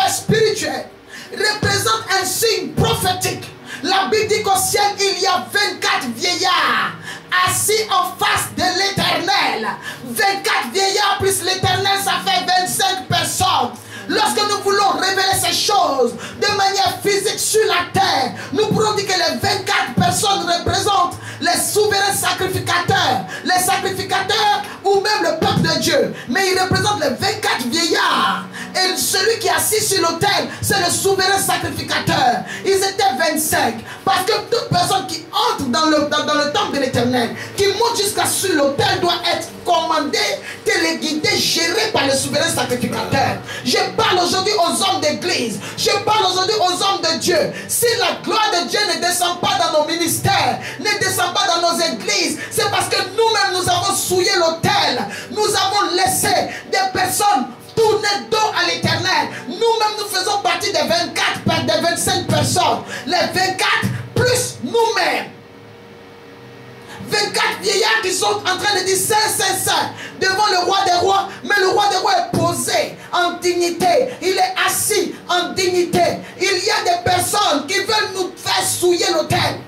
est spirituel représente un signe prophétique. La Bible dit qu'au ciel, il y a 24 vieillards assis en face de l'Éternel. 24 vieillards plus l'Éternel, ça fait 25 personnes. Lorsque nous voulons révéler ces choses de manière physique sur la terre, nous pourrons dire que les 24 personnes représentent les souverains sacrificateurs, les sacrificateurs ou même le peuple de Dieu. Mais ils représentent les 24 vieillards. Et celui qui est assis sur l'autel, c'est le souverain sacrificateur. Ils étaient 25. Parce que toute personne qui entre dans le temple de l'Éternel, qui monte jusqu'à sur l'autel, doit être commandée, téléguidée, gérée par le souverain sacrificateur. Je parle aujourd'hui aux hommes d'église. Je parle aujourd'hui aux hommes de Dieu. Si la gloire de Dieu ne descend pas dans nos ministères, ne descend pas dans nos églises, c'est parce que nous-mêmes nous avons souillé l'autel. Nous avons laissé des personnes tourner dos à l'Éternel. Nous-mêmes nous faisons partie des 24, des 25 personnes. Les 24 plus nous-mêmes. 24 vieillards qui sont en train de dire Saint, Saint, Saint devant le roi des rois. Mais le roi des rois est posé en dignité. Il est assis en dignité. Il y a des personnes qui veulent nous faire souiller l'autel.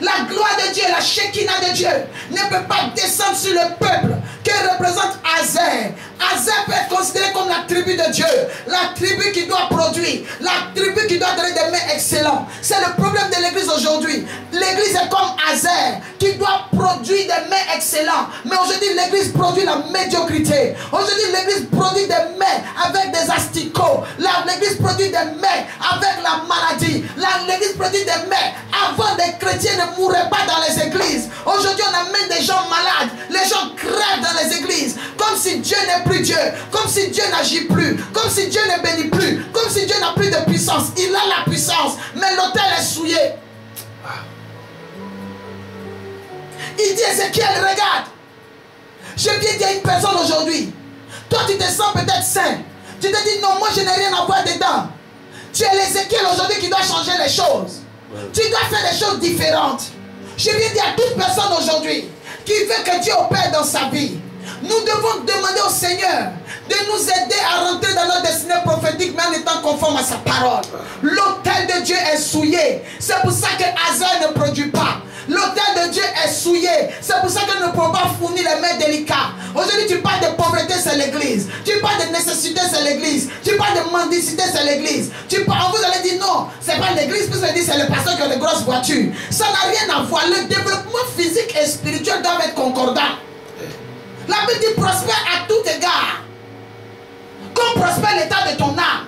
La gloire de Dieu, la Shekinah de Dieu ne peut pas descendre sur le peuple que représente Azer. Azer peut être considéré comme la tribu de Dieu, la tribu qui doit produire, la tribu qui doit donner des mets excellents. C'est le problème de l'église aujourd'hui. L'église est comme Azer qui doit produire des mets excellents. Mais aujourd'hui, l'église produit la médiocrité. Aujourd'hui, l'église produit des mets avec des asticots. L'église produit des mets avec la maladie. L'église produit des mets. Avant, des chrétiens ne mourraient pas dans les églises. Aujourd'hui, on amène des gens malades. Les gens crèvent dans les églises. Comme si Dieu n'est plus Dieu. Comme si Dieu n'agit plus. Comme si Dieu ne bénit plus. Comme si Dieu n'a plus de puissance. Il a la puissance. Mais l'autel est souillé. Il dit Ézéchiel, regarde. Je viens dire à une personne aujourd'hui. Toi, tu te sens peut-être saint. Tu te dis non, moi je n'ai rien à voir dedans. Tu es l'Ézéchiel aujourd'hui qui doit changer les choses. Tu dois faire des choses différentes. Je viens dire à toute personne aujourd'hui qui veut que Dieu opère dans sa vie. Nous devons demander au Seigneur de nous aider à rentrer dans notre destinée prophétique, mais en étant conforme à sa parole. L'autel de Dieu est souillé. C'est pour ça que Azer ne produit pas. L'autel de Dieu est souillé. C'est pour ça que nous ne pouvons pas fournir les mains délicats. Aujourd'hui, tu parles de pauvreté, c'est l'église. Tu parles de nécessité, c'est l'église. Tu parles de mendicité, c'est l'église. Vous allez dire non, c'est pas l'église, puis vous allez dire c'est le pasteur qui a les grosses voitures. Ça n'a rien à voir. Le développement physique et spirituel doivent être concordants. La Bible dit prospère à tout égard. Comme prospère l'état de ton âme.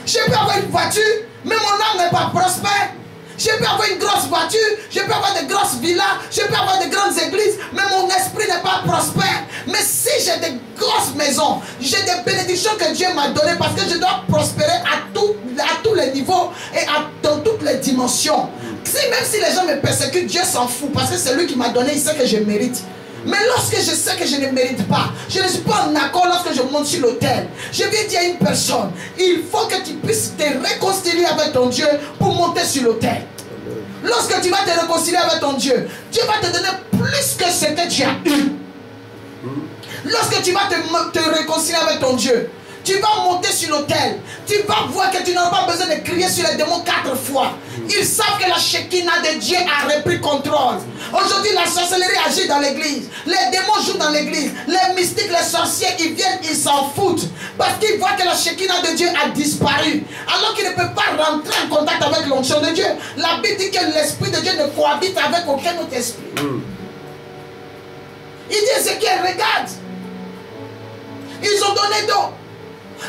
Je peux avoir une voiture, mais mon âme n'est pas prospère. Je peux avoir une grosse voiture, je peux avoir de grosses villas, je peux avoir de grandes églises, mais mon esprit n'est pas prospère. Mais si j'ai de grosses maisons, j'ai des bénédictions que Dieu m'a données parce que je dois prospérer à tous les niveaux et dans toutes les dimensions. Même si les gens me persécutent, Dieu s'en fout parce que c'est lui qui m'a donné, il sait que je mérite. Mais lorsque je sais que je ne mérite pas, je ne suis pas en accord lorsque je monte sur l'autel. Je viens dire à une personne, il faut que tu puisses te réconcilier avec ton Dieu pour monter sur l'autel. Lorsque tu vas te réconcilier avec ton Dieu, Dieu va te donner plus que ce que tu as eu. Lorsque tu vas te réconcilier avec ton Dieu, tu vas monter sur l'autel. Tu vas voir que tu n'auras pas besoin de crier sur les démons 4 fois. Ils savent que la Shekinah de Dieu a repris contrôle. Aujourd'hui, la sorcellerie agit dans l'église. Les démons jouent dans l'église. Les mystiques, les sorciers, ils viennent, ils s'en foutent. Parce qu'ils voient que la Shekinah de Dieu a disparu. Alors qu'ils ne peuvent pas rentrer en contact avec l'onction de Dieu. La Bible dit que l'Esprit de Dieu ne cohabite avec aucun autre esprit. Il dit Ézéchiel, regarde. Ils ont donné dos.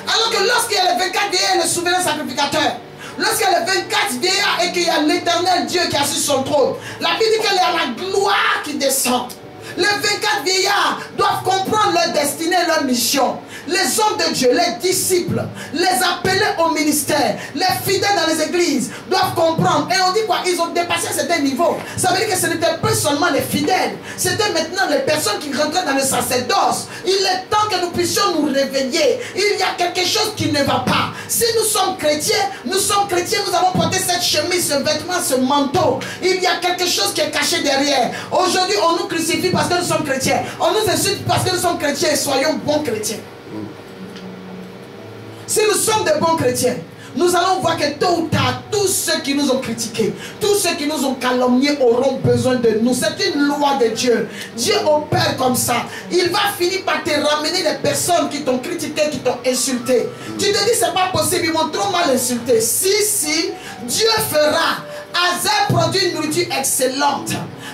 Alors que lorsqu'il y a les 24 vieillards et le souverain sacrificateur, lorsqu'il y a les 24 vieillards et qu'il y a l'éternel Dieu qui est assis sur son trône, la Bible dit qu'il y a la gloire qui descend. Les 24 vieillards doivent comprendre leur destinée, leur mission. Les hommes de Dieu, les disciples, les appelés au ministère, les fidèles dans les églises doivent comprendre. Et on dit quoi? Ils ont dépassé un certain niveau. Ça veut dire que ce n'était plus seulement les fidèles. C'était maintenant les personnes qui rentraient dans le sacerdoce. Il est temps que nous puissions nous réveiller. Il y a quelque chose qui ne va pas. Si nous sommes chrétiens, nous avons porté cette chemise, ce vêtement, ce manteau. Il y a quelque chose qui est caché derrière. Aujourd'hui, on nous crucifie parce que nous sommes chrétiens. On nous insulte parce que nous sommes chrétiens et soyons bons chrétiens. Si nous sommes des bons chrétiens, nous allons voir que tôt ou tard, tous ceux qui nous ont critiqués, tous ceux qui nous ont calomniés auront besoin de nous. C'est une loi de Dieu. Dieu opère comme ça. Il va finir par te ramener les personnes qui t'ont critiqué, qui t'ont insulté. Tu te dis, c'est pas possible, ils m'ont trop mal insulté. Si, Dieu fera. Hazer produit une nourriture excellente.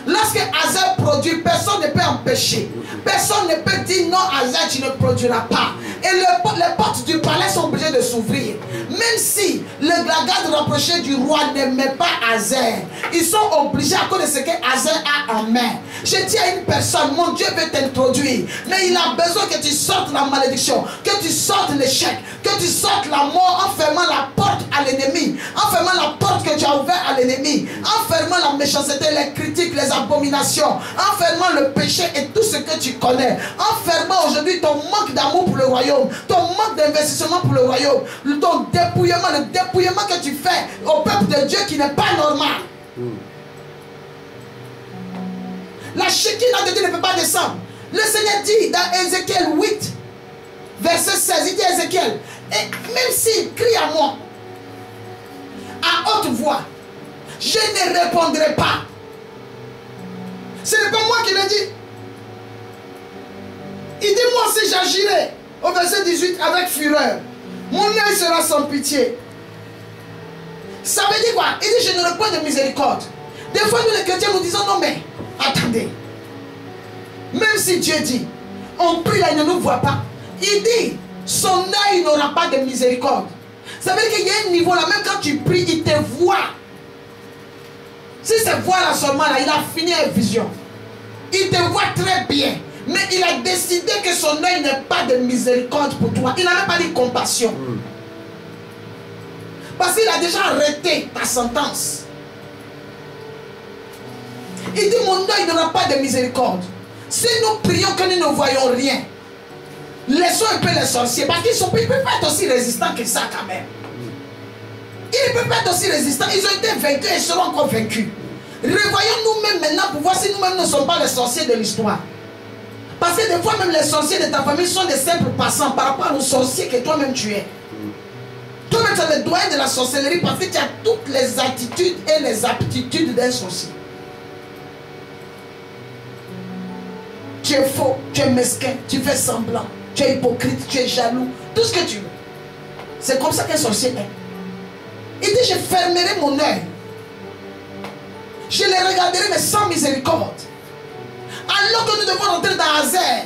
Lorsque Hazer produit, personne ne peut empêcher. Personne ne peut dire non, Hazer, tu ne produiras pas. Et les portes du palais sont obligées de s'ouvrir. Même si la garde rapprochée du roi n'aimait pas Hazer, ils sont obligés à cause de ce que Hazer a en main. Je dis à une personne, mon Dieu veut t'introduire, mais il a besoin que tu sortes la malédiction, que tu sortes l'échec, que tu sortes la mort en fermant la porte à l'ennemi, en fermant la porte que tu as ouverte à l'ennemi, en fermant la méchanceté, les critiques, les abominations, en fermant le péché et tout ce que tu connais, en fermant aujourd'hui ton manque d'amour pour le royaume, ton manque d'investissement pour le royaume, ton dépouillement, le dépouillement que tu fais au peuple de Dieu qui n'est pas normal. La Shekinah de Dieu ne peut pas descendre. Le Seigneur dit dans Ézéchiel 8, verset 16, il dit à Ézéchiel, et même s'il crie à moi, à haute voix, je ne répondrai pas. Ce n'est pas moi qui le dis. Il dit, moi si j'agirai, au verset 18, avec fureur, mon œil sera sans pitié. Ça veut dire quoi? Il dit, je n'aurai point de miséricorde. Des fois, nous les chrétiens nous disons, non mais, attendez. Même si Dieu dit, on prie là, il ne nous voit pas. Il dit, son œil n'aura pas de miséricorde. Ça veut dire qu'il y a un niveau là, même quand tu pries, il te voit. Si c'est voir là seulement là, il a fini une vision. Il te voit très bien. Mais il a décidé que son œil n'est pas de miséricorde pour toi. Il n'a même pas dit compassion. Parce qu'il a déjà arrêté ta sentence. Il dit, mon œil n'aura pas de miséricorde. Si nous prions que nous ne voyons rien, laissons un peu les sorciers. Parce qu'ils ne peuvent pas être aussi résistants que ça quand même. Ils ne peuvent pas être aussi résistants. Ils ont été vaincus et seront encore vaincus. Revoyons nous-mêmes maintenant pour voir si nous-mêmes ne sommes pas les sorciers de l'histoire. Parce que des fois même les sorciers de ta famille sont des simples passants par rapport aux sorciers que toi-même tu es. Toi-même tu as le doyen de la sorcellerie parce que tu as toutes les attitudes et les aptitudes d'un sorcier. Tu es faux, tu es mesquin, tu fais semblant, tu es hypocrite, tu es jaloux, tout ce que tu veux. C'est comme ça qu'un sorcier est. Il dit, je fermerai mon œil. Je les regarderai mais sans miséricorde. Alors que nous devons rentrer dans Hazer.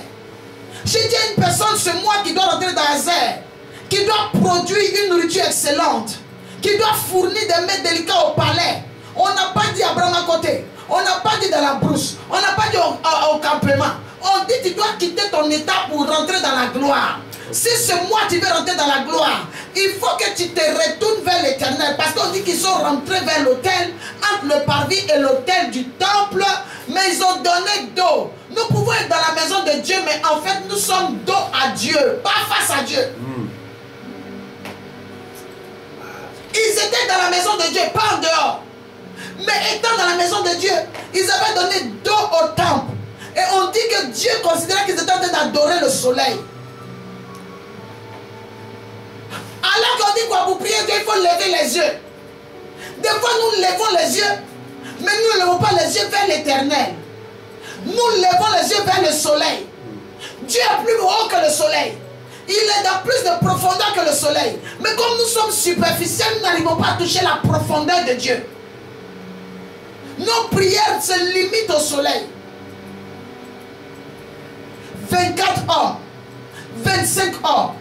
J'ai dit à une personne ce mois qui doit rentrer dans Hazer, qui doit produire une nourriture excellente, qui doit fournir des mets délicats au palais. On n'a pas dit Abraham à côté. On n'a pas dit dans la brousse. On n'a pas dit au campement. On dit tu dois quitter ton état pour rentrer dans la gloire. Si ce mois tu veux rentrer dans la gloire, il faut que tu te retournes vers l'Éternel. Parce qu'on dit qu'ils sont rentrés vers l'autel, entre le parvis et l'autel du temple, mais ils ont donné dos. Nous pouvons être dans la maison de Dieu, mais en fait nous sommes dos à Dieu, pas face à Dieu. Ils étaient dans la maison de Dieu, pas en dehors. Mais étant dans la maison de Dieu, ils avaient donné dos au temple. Et on dit que Dieu considérait qu'ils étaient en train d'adorer le soleil. Alors qu'on dit quoi pour prier Dieu, il faut lever les yeux. Des fois nous levons les yeux, mais nous ne levons pas les yeux vers l'Éternel. Nous levons les yeux vers le soleil. Dieu est plus haut que le soleil. Il est dans plus de profondeur que le soleil. Mais comme nous sommes superficiels, nous n'arrivons pas à toucher la profondeur de Dieu. Nos prières se limitent au soleil. 24 heures, 25 heures,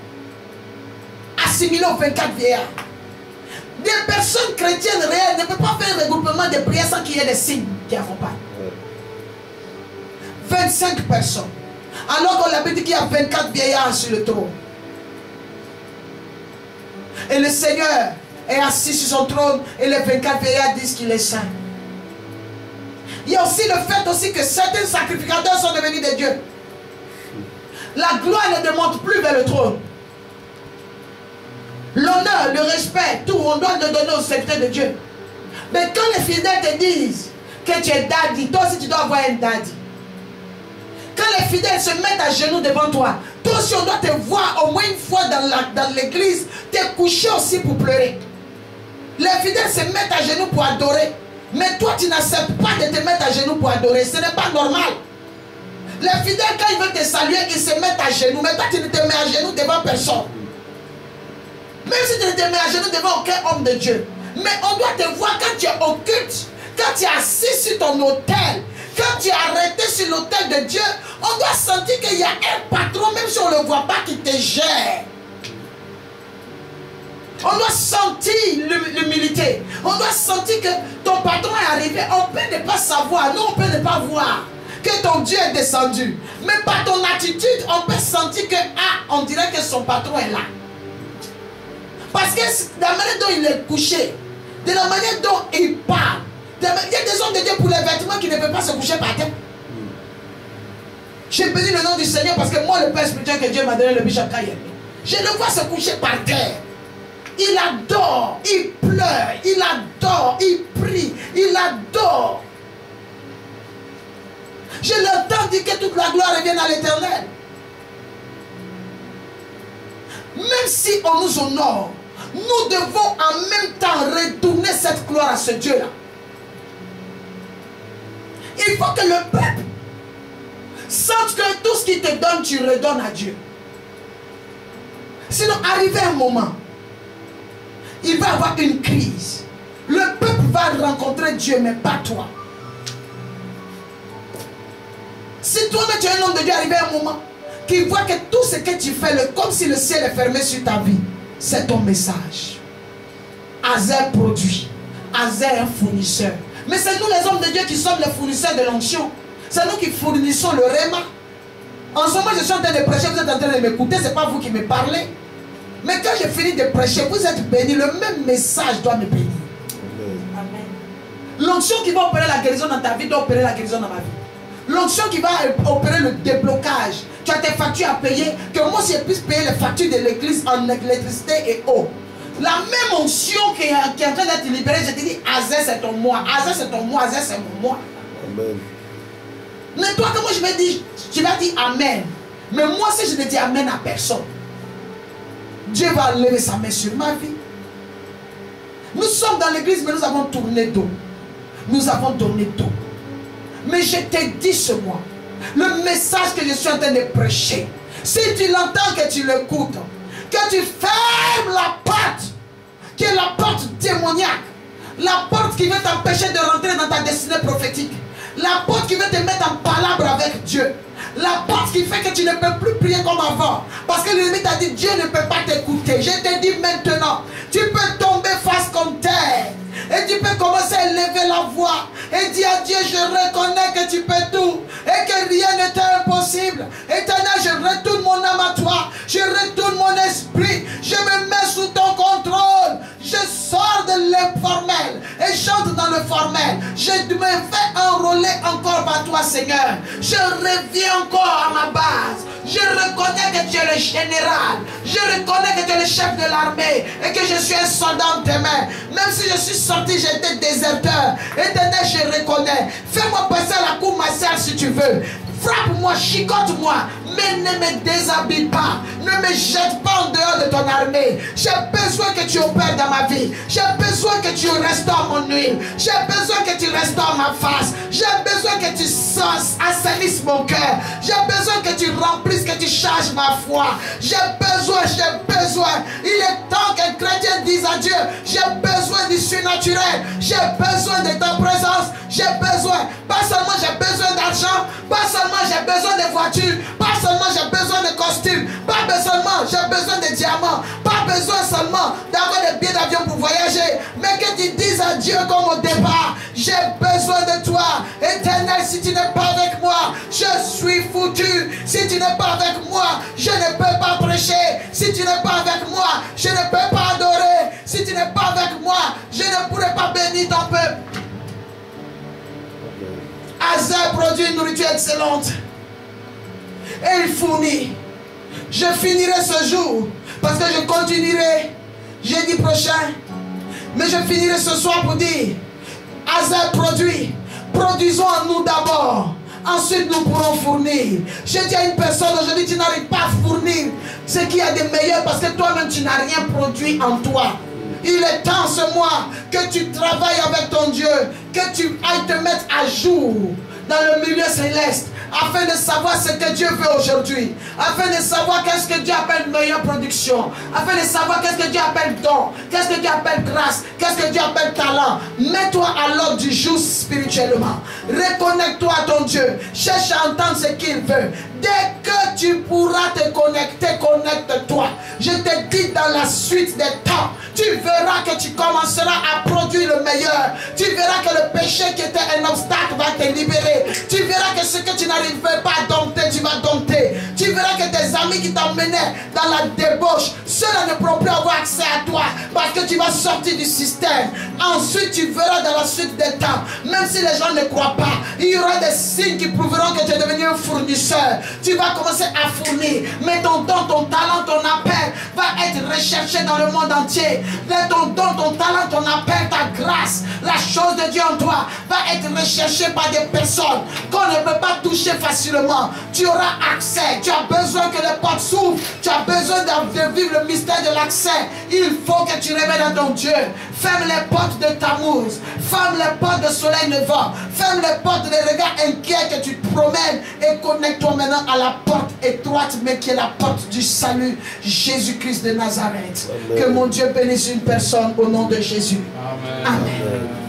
assimilés aux 24 vieillards. Des personnes chrétiennes réelles ne peuvent pas faire un regroupement de prières sans qu'il y ait des signes qui accompagnent. 25 personnes. Alors qu'on l'avait dit qu'il y a 24 vieillards sur le trône. Et le Seigneur est assis sur son trône et les 24 vieillards disent qu'il est saint. Il y a aussi le fait aussi que certains sacrificateurs sont devenus des dieux. La gloire ne demande plus vers le trône. L'honneur, le respect, tout, on doit le donner au serviteur de Dieu. Mais quand les fidèles te disent que tu es daddy, toi aussi tu dois avoir un daddy. quand les fidèles se mettent à genoux devant toi, toi aussi on doit te voir au moins une fois dans l'église, t'es couché aussi pour pleurer. Les fidèles se mettent à genoux pour adorer. Mais toi tu n'acceptes pas de te mettre à genoux pour adorer. Ce n'est pas normal. Les fidèles quand ils veulent te saluer, ils se mettent à genoux. Mais toi tu ne te mets à genoux devant personne. Même si tu ne te mets à genoux devant aucun homme de Dieu. Mais on doit te voir quand tu es au culte. Quand tu es assis sur ton autel. Quand tu es arrêté sur l'autel de Dieu. On doit sentir qu'il y a un patron, même si on ne le voit pas, qui te gère. On doit sentir l'humilité. On doit sentir que ton patron est arrivé. On peut ne pas savoir. Nous, on peut ne pas voir que ton Dieu est descendu. Mais par ton attitude, on peut sentir que, on dirait que son patron est là. Parce que de la manière dont il est couché, de la manière dont il parle, il y a des hommes de Dieu pour les vêtements qui ne peuvent pas se coucher par terre. J'ai béni le nom du Seigneur parce que moi, le Père spirituel que Dieu m'a donné, le Bishop Kayem, je le vois se coucher par terre. Il adore, il pleure, il adore, il prie, il adore. Je l'entends dire que toute la gloire revienne à l'Éternel. Même si on nous honore, nous devons en même temps retourner cette gloire à ce Dieu-là. Il faut que le peuple sente que tout ce qu'il te donne, tu redonnes à Dieu. Sinon, arrivé un moment, il va y avoir une crise. Le peuple va rencontrer Dieu, mais pas toi. Si toi-même tu es un homme de Dieu, arrivé un moment, qui voit que tout ce que tu fais, comme si le ciel est fermé sur ta vie, c'est ton message. Azer produit. Azer est un fournisseur. Mais c'est nous les hommes de Dieu qui sommes les fournisseurs de l'onction. C'est nous qui fournissons le réma. En ce moment, je suis en train de prêcher, vous êtes en train de m'écouter, ce n'est pas vous qui me parlez. Mais quand j'ai fini de prêcher, vous êtes bénis, le même message doit me bénir. L'onction qui va opérer la guérison dans ta vie doit opérer la guérison dans ma vie. L'onction qui va opérer le déblocage. Tu as tes factures à payer, que moi aussi je puisse payer les factures de l'église en électricité et eau. La même onction qui est en train d'être libérée, je te dis, Azer c'est ton moi, Azer c'est ton moi, Azer c'est mon moi. Amen. Mais toi, comment je vais dire, tu vas dire Amen. Mais moi, si je ne dis Amen à personne, Dieu va lever sa main sur ma vie. Nous sommes dans l'église, mais nous avons tourné dos. Nous avons donné dos. Mais je te dis ce mois, le message que je suis en train de prêcher, si tu l'entends, que tu l'écoutes, que tu fermes la porte, qui est la porte démoniaque, la porte qui veut t'empêcher de rentrer dans ta destinée prophétique, la porte qui veut te mettre en palabre avec Dieu, la porte qui fait que tu ne peux plus prier comme avant, parce que l'ennemi t'a dit Dieu ne peut pas t'écouter. Je te dis maintenant, tu peux tomber face contre terre. Et tu peux commencer à élever la voix et dire à Dieu, je reconnais que tu peux tout et que rien n'est impossible. Éternel, je retourne mon âme à toi, je retourne mon esprit, je me mets sous ton contrôle. Je sors de l'informel et j'entre dans le formel. Je me fais enrôler encore par toi, Seigneur. Je reviens encore à ma base. Je reconnais que tu es le général. Je reconnais que tu es le chef de l'armée et que je suis un soldat en tes mains. Même si je suis sorti, j'étais déserteur. Éternel, je reconnais. Fais-moi passer à la cour martiale si tu veux. Frappe-moi, chicote-moi, mais ne me déshabille pas. Ne me jette pas en dehors de ton armée. J'ai besoin que tu opères dans ma vie. J'ai besoin que tu restaures mon huile. J'ai besoin que tu restaures ma face. J'ai besoin que tu assainisses mon cœur. J'ai besoin que tu remplisses, que tu charges ma foi. J'ai besoin. Il est temps qu'un chrétien dise à Dieu, j'ai besoin du surnaturel. J'ai besoin de ta présence. J'ai besoin. Pas seulement j'ai besoin d'argent. Pas seulement j'ai besoin de voitures. Pas seulement j'ai besoin de costumes. Pas seulement j'ai besoin de diamants. Pas besoin seulement d'avoir des billets d'avion pour voyager. Mais que tu dises à Dieu comme au départ, j'ai besoin de toi. Éternel, si tu n'es pas avec moi, je suis foutu. Si tu n'es pas avec moi, je ne peux pas prêcher. Si tu n'es pas avec moi, je ne peux pas adorer. Si tu n'es pas avec moi, je ne pourrai pas bénir ton peuple. Azer produit une nourriture excellente et il fournit. Je finirai ce jour parce que je continuerai jeudi prochain, mais je finirai ce soir pour dire Azer produit. Produisons en nous d'abord Ensuite, nous pourrons fournir. Je dis à une personne aujourd'hui, tu n'arrives pas à fournir ce qu'il y a de meilleur parce que toi-même, tu n'as rien produit en toi. Il est temps ce mois que tu travailles avec ton Dieu, que tu ailles te mettre à jour dans le milieu céleste, afin de savoir ce que Dieu veut aujourd'hui, afin de savoir qu'est-ce que Dieu appelle meilleure production, afin de savoir qu'est-ce que Dieu appelle don, qu'est-ce que Dieu appelle grâce, qu'est-ce que Dieu appelle talent. Mets-toi à l'ordre du jour spirituellement. Reconnecte-toi à ton Dieu. Cherche à entendre ce qu'il veut. Dès que tu pourras te connecter, connecte-toi. Je te dis dans la suite des temps, tu verras que tu commenceras à produire le meilleur. Tu verras que le péché qui était un obstacle va te libérer. Tu verras que ce que tu n'arrivais pas à dompter, tu vas dompter. Tu verras que tes amis qui t'emmenaient dans la débauche, ceux-là ne pourront plus avoir accès à toi parce que tu vas sortir du système. Ensuite, tu verras dans la suite des temps, même si les gens ne croient pas, il y aura des signes qui prouveront que tu es devenu un fournisseur. Tu vas commencer à fournir, mais ton don, ton talent, ton appel va être recherché dans le monde entier. Ton don, ton talent, ton appel, ta grâce, la chose de Dieu en toi va être recherchée par des personnes qu'on ne peut pas toucher facilement. Tu auras accès, tu as besoin que les portes s'ouvrent, tu as besoin de vivre le mystère de l'accès. Il faut que tu révèles à ton Dieu. Ferme les portes de Tammuz, ferme les portes de soleil levant, ferme les portes des regards inquiets que tu te promènes et connecte-toi maintenant à la porte étroite, mais qui est la porte du salut, Jésus-Christ de Nazareth. Amen. Que mon Dieu bénisse une personne au nom de Jésus. Amen. Amen.